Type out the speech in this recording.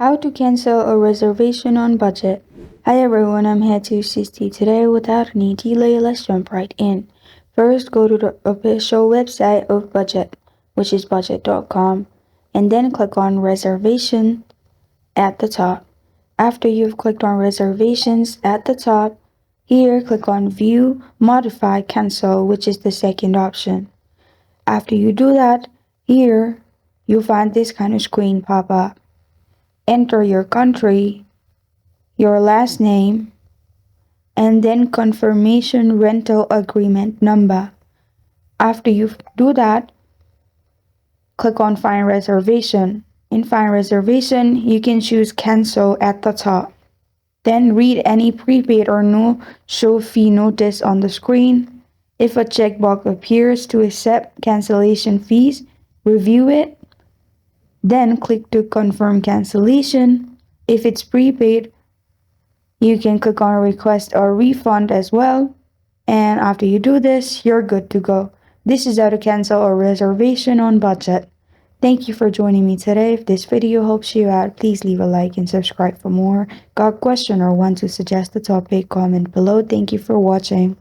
How to cancel a reservation on budget. Hi everyone, I'm here to assist you today. Without any delay, let's jump right in. First, go to the official website of Budget, which is budget.com, and then click on Reservation at the top. After you've clicked on Reservations at the top, here click on View, Modify, Cancel, which is the second option. After you do that, here you'll find this kind of screen pop up. Enter your country, your last name, and then confirmation rental agreement number. After you do that, click on Find Reservation. In Find Reservation, you can choose Cancel at the top. Then read any prepaid or no show fee notice on the screen. If a checkbox appears to accept cancellation fees, review it. Then click to confirm cancellation. If it's prepaid, you can click on request a refund as well. And after you do this, you're good to go. This is how to cancel a reservation on budget. Thank you for joining me today. If this video helps you out, please leave a like and subscribe for more. Got a question or want to suggest a topic, comment below. Thank you for watching.